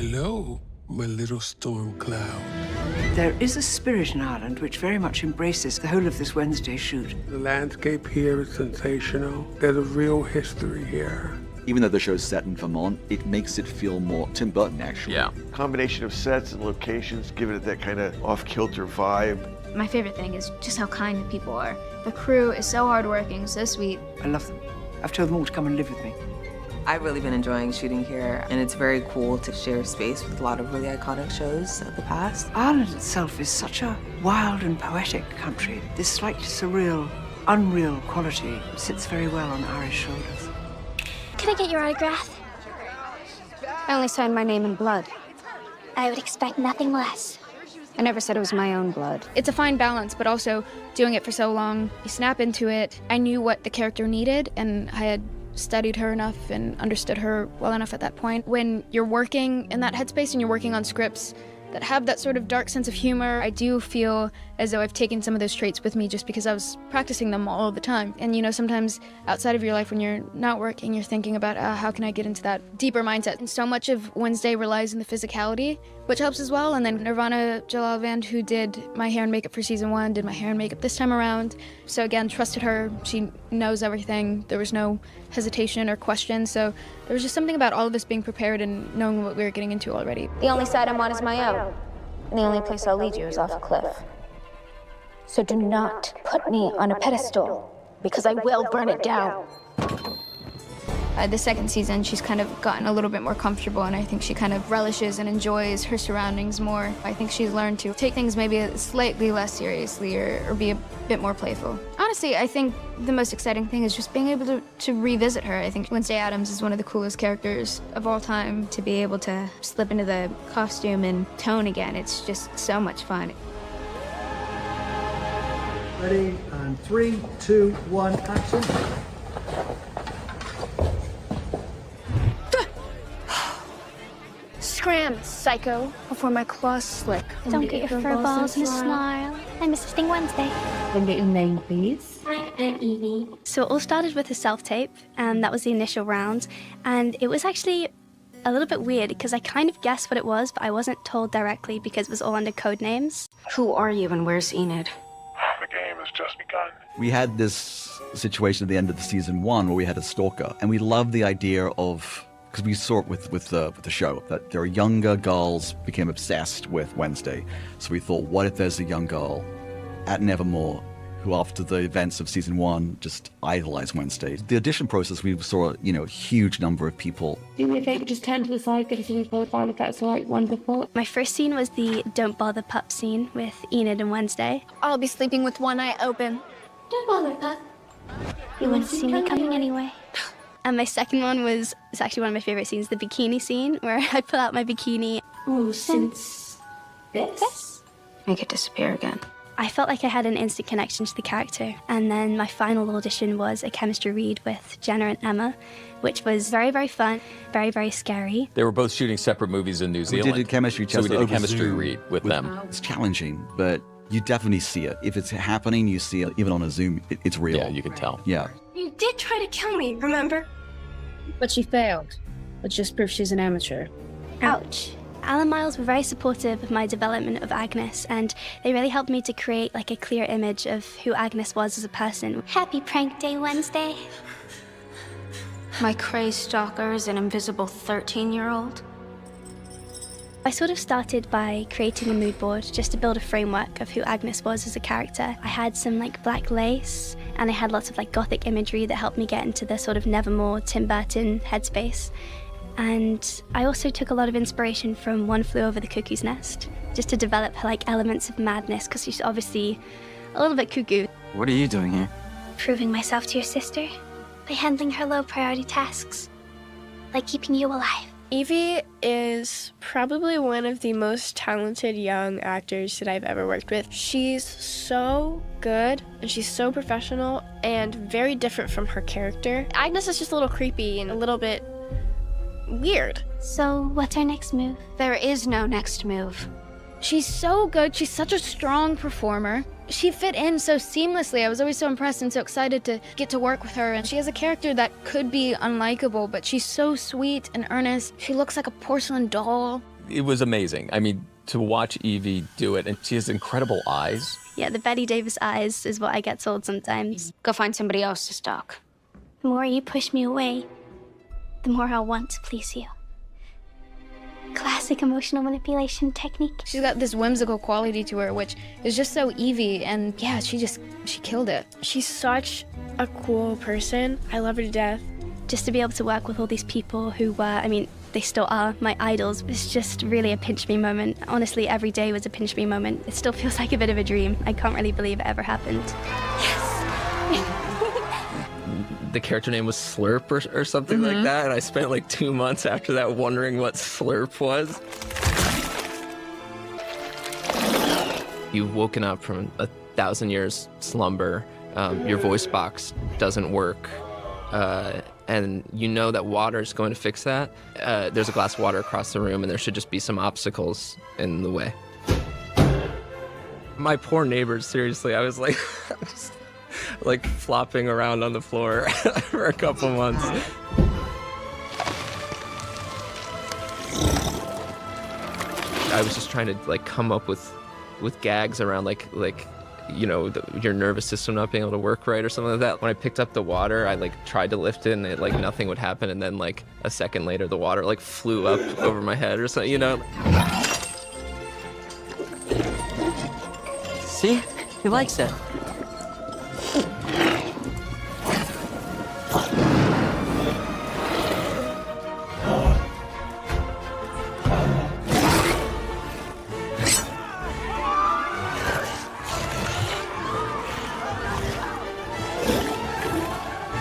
Hello, my little storm cloud. There is a spirit in Ireland which very much embraces the whole of this Wednesday shoot. The landscape here is sensational. There's a real history here. Even though the show's set in Vermont, it makes it feel more Tim Burton, actually. Yeah. Combination of sets and locations, giving it that kind of off-kilter vibe. My favorite thing is just how kind the people are. The crew is so hardworking, so sweet. I love them. I've told them all to come and live with me. I've really been enjoying shooting here, and it's very cool to share space with a lot of really iconic shows of the past. Ireland itself is such a wild and poetic country. This slightly surreal, unreal quality sits very well on Irish shoulders. Can I get your autograph? I only signed my name in blood. I would expect nothing less. I never said it was my own blood. It's a fine balance, but also doing it for so long, you snap into it. I knew what the character needed, and I had studied her enough and understood her well enough at that point. When you're working in that headspace and you're working on scripts that have that sort of dark sense of humor, I do feel as though I've taken some of those traits with me just because I was practicing them all the time. And you know, sometimes outside of your life when you're not working, you're thinking about how can I get into that deeper mindset. And so much of Wednesday relies on the physicality, which helps as well. And then Nirvana Jalalvand, who did my hair and makeup for season 1, did my hair and makeup this time around. So again, trusted her. She knows everything. There was no hesitation or question. So there was just something about all of us being prepared and knowing what we were getting into already. The only side I'm on is my own, and the only place I'll lead you is off a cliff. So do not put me on a pedestal, because I will burn it down. The second season, she's kind of gotten a little bit more comfortable, and I think she kind of relishes and enjoys her surroundings more. I think she's learned to take things maybe slightly less seriously or be a bit more playful. Honestly, I think the most exciting thing is just being able to revisit her. I think Wednesday Addams is one of the coolest characters of all time. To be able to slip into the costume and tone again, it's just so much fun. Ready, and 3, 2, 1, action. Scram, psycho, before my claws slip. Don't get your fur balls in a snarl. I'm Assisting Wednesday. Can I get your name, please? Hi, I'm Evie. So it all started with a self-tape, and that was the initial round. And it was actually a little bit weird because I kind of guessed what it was, but I wasn't told directly because it was all under code names. Who are you and where's Enid? The game has just begun. We had this situation at the end of the season 1 where we had a stalker, and we loved the idea of, because we saw it with the show, that there are younger girls became obsessed with Wednesday. So we thought, what if there's a young girl at Nevermore who, after the events of season 1, just idolized Wednesday? The audition process, we saw, a huge number of people. Do me a favor, just turn to the side, get a few profile if that's all right. Wonderful. My first scene was the Don't Bother Pup scene with Enid and Wednesday. I'll be sleeping with one eye open. Don't bother, Pup. You wouldn't see me coming anyway. And my second one it's actually one of my favorite scenes, the bikini scene, where I pull out my bikini. Oh, since this? Make it disappear again. I felt like I had an instant connection to the character. And then my final audition was a chemistry read with Jenna and Emma, which was very, very fun, very, very scary. They were both shooting separate movies in New Zealand. We did a chemistry test. So we did a over chemistry Zoom read with them. It's challenging, but you definitely see it. If it's happening, you see it. Even on a Zoom, it's real. Yeah, you can tell. Yeah. You did try to kill me, remember? But she failed, which just proves she's an amateur. Ouch. Alan Miles were very supportive of my development of Agnes, and they really helped me to create like a clear image of who Agnes was as a person. Happy prank day, Wednesday. My crazed stalker is an invisible 13-year-old. I sort of started by creating a mood board just to build a framework of who Agnes was as a character. I had some black lace, and I had lots of gothic imagery that helped me get into the sort of Nevermore, Tim Burton headspace. And I also took a lot of inspiration from One Flew Over the Cuckoo's Nest, just to develop her elements of madness, because she's obviously a little bit cuckoo. What are you doing here? Proving myself to your sister by handling her low priority tasks, like keeping you alive. Evie is probably one of the most talented young actors that I've ever worked with. She's so good, and she's so professional, and very different from her character. Agnes is just a little creepy and a little bit weird. So, what's our next move? There is no next move. She's so good. She's such a strong performer. She fit in so seamlessly. I was always so impressed and so excited to get to work with her. And she has a character that could be unlikable, but she's so sweet and earnest. She looks like a porcelain doll. It was amazing. I mean, to watch Evie do it, and she has incredible eyes. Yeah, the Betty Davis eyes is what I get told sometimes. Go find somebody else to stalk. The more you push me away, the more I'll want to please you. Classic emotional manipulation technique. She's got this whimsical quality to her, which is just so Evie, and yeah, she killed it. She's such a cool person. I love her to death. Just to be able to work with all these people who were, I mean, they still are my idols. It's just really a pinch me moment. Honestly, every day was a pinch me moment. It still feels like a bit of a dream. I can't really believe it ever happened. The character name was Slurp or something like that, and I spent like 2 months after that wondering what Slurp was. You've woken up from 1,000 years slumber, your voice box doesn't work, and you know that water is going to fix that. There's a glass of water across the room, and there should just be some obstacles in the way. My poor neighbors, seriously, I was like, like flopping around on the floor for a couple months. I was just trying to like come up with gags around like you know, your nervous system not being able to work right or something like that. When I picked up the water, I like tried to lift it and it like nothing would happen, and then like a second later the water like flew up over my head or something, you know. See? He likes it.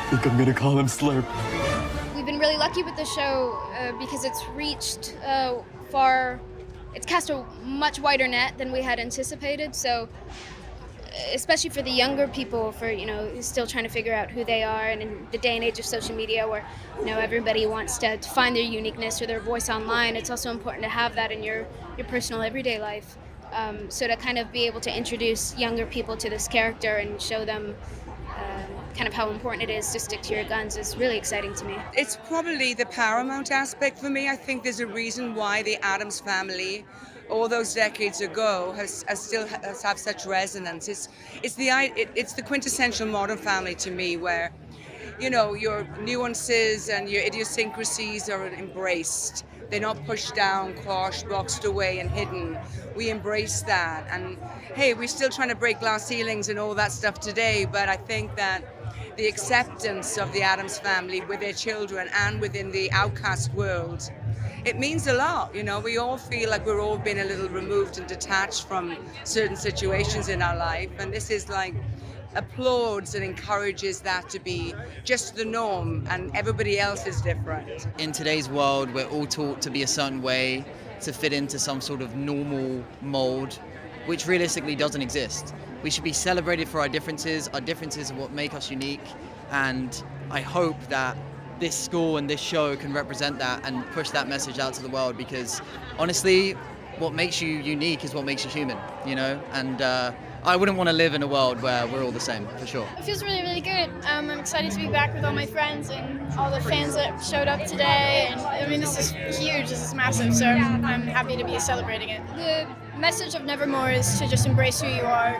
I think I'm gonna call him Slurp. We've been really lucky with the show because it's reached far. It's cast a much wider net than we had anticipated. So, especially for the younger people, for still trying to figure out who they are, and in the day and age of social media, where everybody wants to find their uniqueness or their voice online, it's also important to have that in your personal everyday life. So to kind of be able to introduce younger people to this character and show them kind of how important it is to stick to your guns is really exciting to me. It's probably the paramount aspect for me. I think there's a reason why the Addams Family, all those decades ago, has have such resonance. It's the quintessential modern family to me, where your nuances and your idiosyncrasies are embraced. They're not pushed down, quashed, boxed away and hidden. We embrace that. And hey, we're still trying to break glass ceilings and all that stuff today, but I think that the acceptance of the Addams Family with their children and within the outcast world, it means a lot. We all feel like we're all been a little removed and detached from certain situations in our life, and this is like applauds and encourages that to be just the norm, and everybody else is different. In today's world, we're all taught to be a certain way, to fit into some sort of normal mold, which realistically doesn't exist. We should be celebrated for our differences. Our differences are what make us unique, and I hope that this school and this show can represent that and push that message out to the world, because honestly, what makes you unique is what makes you human, and I wouldn't want to live in a world where we're all the same, for sure. It feels really, really good. I'm excited to be back with all my friends and all the fans that showed up today. And I mean, this is huge, this is massive, so I'm happy to be celebrating it. The message of Nevermore is to just embrace who you are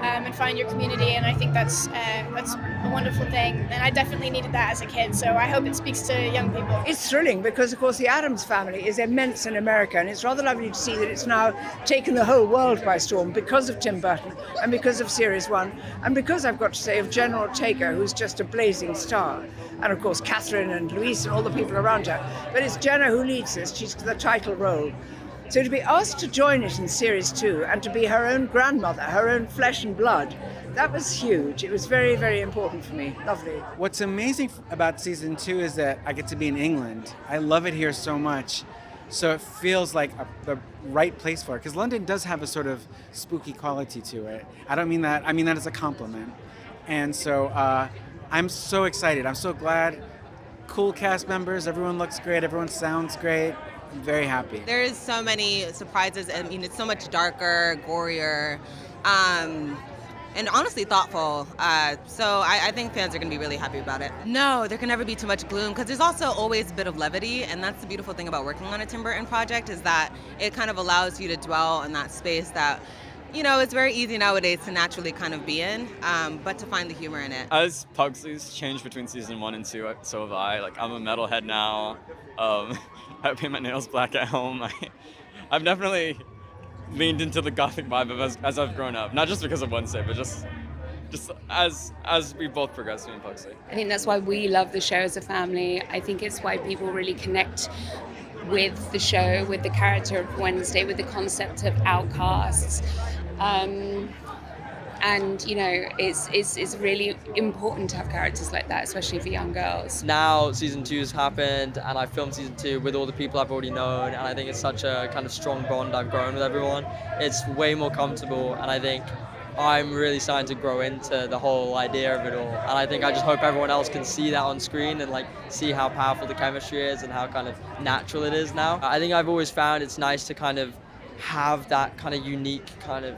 and find your community, and I think that's a wonderful thing. And I definitely needed that as a kid, so I hope it speaks to young people. It's thrilling because, of course, the Addams Family is immense in America, and it's rather lovely to see that it's now taken the whole world by storm because of Tim Burton and because of Series 1, and because, I've got to say, of Jenna Ortega, who's just a blazing star, and of course Catherine and Luis and all the people around her. But it's Jenna who leads this. She's the title role. So to be asked to join it in Series 2 and to be her own grandmother, her own flesh and blood, that was huge. It was very, very important for me. Lovely. What's amazing about Season 2 is that I get to be in England. I love it here so much. So it feels like the right place for it. Because London does have a sort of spooky quality to it. I don't mean that. I mean that as a compliment. And so I'm so excited. I'm so glad. Cool cast members. Everyone looks great. Everyone sounds great. I'm very happy. There's so many surprises. I mean, it's so much darker, gorier. and honestly thoughtful. So I think fans are going to be really happy about it. No, there can never be too much gloom because there's also always a bit of levity, and that's the beautiful thing about working on a Tim Burton project is that it kind of allows you to dwell in that space that, you know, it's very easy nowadays to naturally kind of be in, but to find the humor in it. As Pugsley's changed between season 1 and 2, so have I. Like, I'm a metalhead now. I paint my nails black at home. I've definitely leaned into the gothic vibe as I've grown up. Not just because of Wednesday, but just as we both progressed in Pugsley. I think that's why we love the show as a family. I think it's why people really connect with the show, with the character of Wednesday, with the concept of outcasts. And you know, it's really important to have characters like that, especially for young girls. Now season 2 has happened, and I filmed season 2 with all the people I've already known, and I think it's such a kind of strong bond I've grown with everyone. It's way more comfortable, and I think I'm really starting to grow into the whole idea of it all. And I think I just hope everyone else can see that on screen and like see how powerful the chemistry is and how kind of natural it is now. I think I've always found it's nice to kind of have that kind of unique kind of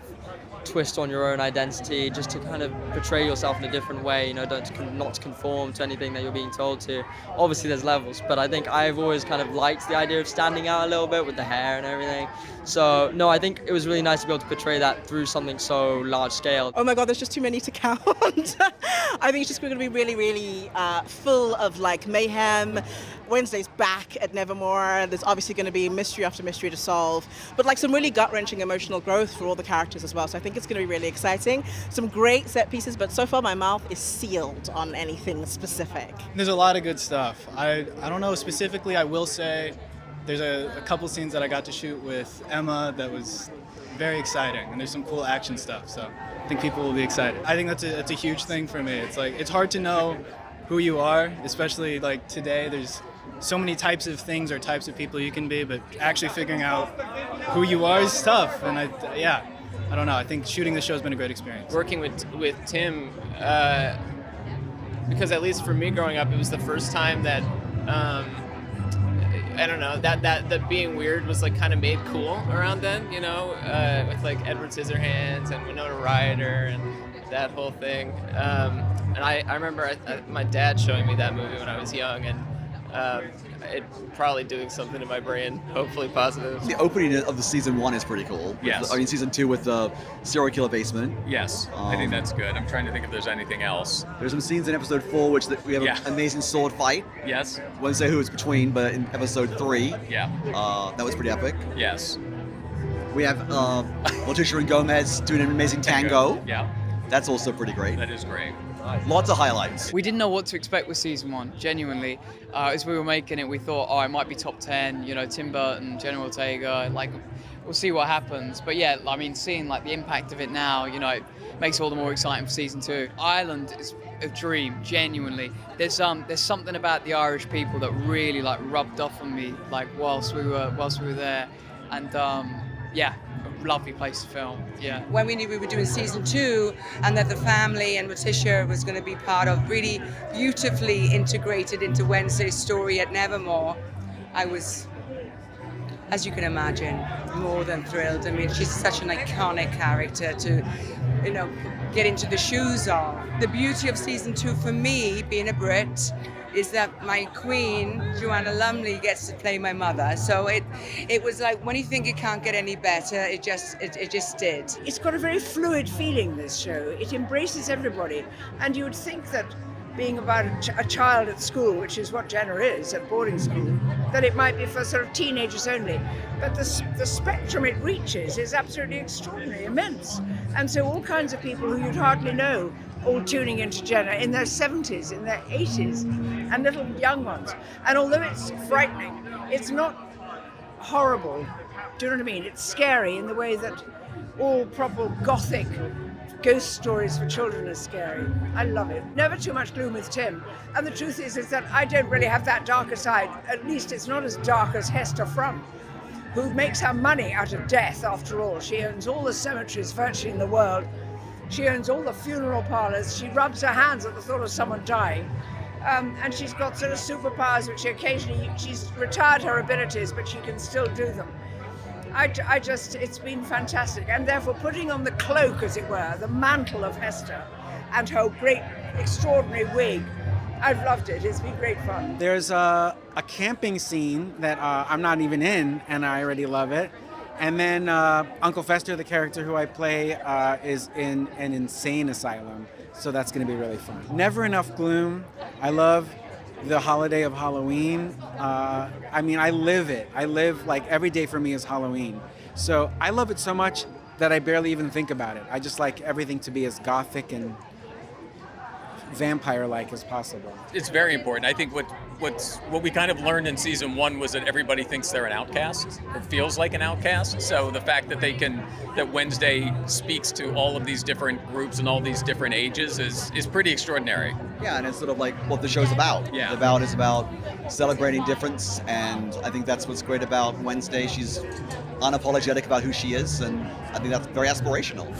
twist on your own identity, just to kind of portray yourself in a different way, you know, not to conform to anything that you're being told to. Obviously there's levels, but I think I've always kind of liked the idea of standing out a little bit with the hair and everything. So no, I think it was really nice to be able to portray that through something so large scale. Oh my God, there's just too many to count. I think it's just going to be really, really full of like mayhem. Wednesday's back at Nevermore. There's obviously going to be mystery after mystery to solve, but like some really gut-wrenching emotional growth for all the characters as well. So I think it's going to be really exciting. Some great set pieces, but so far my mouth is sealed on anything specific. There's a lot of good stuff. I don't know specifically. I will say there's a couple scenes that I got to shoot with Emma that was very exciting, and there's some cool action stuff. So I think people will be excited. I think that's a huge thing for me. It's like it's hard to know who you are, especially like today. There's so many types of things or types of people you can be, but actually figuring out who you are is tough. And I don't know. I think shooting this show has been a great experience. Working with Tim, because at least for me growing up, it was the first time that I don't know, that being weird was like kind of made cool around then, you know, with like Edward Scissorhands and Winona Ryder and that whole thing. And I remember my dad showing me that movie when I was young, and it probably doing something to my brain, hopefully positive. The opening of the season 1 is pretty cool. Yes. I mean, season 2 with the serial killer basement. Yes, I think that's good. I'm trying to think if there's anything else. There's some scenes in episode 4 which we have an amazing sword fight. Yes. Won't say who it's between, but in episode 3, that was pretty epic. Yes. We have Leticia and Gomez doing an amazing tango. Yeah. That's also pretty great. That is great. Lots of highlights. We didn't know what to expect with season 1, genuinely. As we were making it, we thought, it might be top 10, you know, Tim Burton, Jenna Ortega, like, we'll see what happens. But yeah, I mean, seeing like the impact of it now, you know, it makes it all the more exciting for season 2. Ireland is a dream, genuinely. There's something about the Irish people that really like rubbed off on me, like whilst we were there, and yeah. Lovely place to film, yeah. When we knew we were doing season 2 and that the family and Leticia was going to be part of, really beautifully integrated into Wednesday's story at Nevermore, I was, as you can imagine, more than thrilled. I mean, she's such an iconic character to, you know, get into the shoes of. The beauty of season 2 for me, being a Brit, is that my queen, Joanna Lumley, gets to play my mother. So it was like, when you think it can't get any better, it just did. It's got a very fluid feeling, this show. It embraces everybody. And you would think that being about a child at school, which is what Jenna is at boarding school, that it might be for sort of teenagers only. But the spectrum it reaches is absolutely extraordinary, immense. And so all kinds of people who you'd hardly know all tuning into Jenna in their 70s, in their 80s, and little young ones. And although it's frightening, it's not horrible. Do you know what I mean? It's scary in the way that all proper gothic ghost stories for children are scary. I love it. Never too much gloom with Tim. And the truth is that I don't really have that darker side. At least it's not as dark as Hester Frum, who makes her money out of death, after all. She owns all the cemeteries virtually in the world. She owns all the funeral parlors. She rubs her hands at the thought of someone dying. And she's got sort of superpowers, which occasionally, she's retired her abilities, but she can still do them. I just, it's been fantastic. And therefore putting on the cloak, as it were, the mantle of Hester and her great, extraordinary wig, I've loved it. It's been great fun. There's a camping scene that I'm not even in, and I already love it. And then Uncle Fester, the character who I play, is in an insane asylum. So that's going to be really fun. Never enough gloom. I love the holiday of Halloween. I mean, I live it. I live, like, every day for me is Halloween. So I love it so much that I barely even think about it. I just like everything to be as gothic and vampire-like as possible. It's very important. I think what we kind of learned in season 1 was that everybody thinks they're an outcast or feels like an outcast. So the fact that that Wednesday speaks to all of these different groups and all these different ages is pretty extraordinary. Yeah, and it's sort of like what the show's about. Yeah. It's about celebrating difference, and I think that's what's great about Wednesday. She's unapologetic about who she is, and I think that's very aspirational.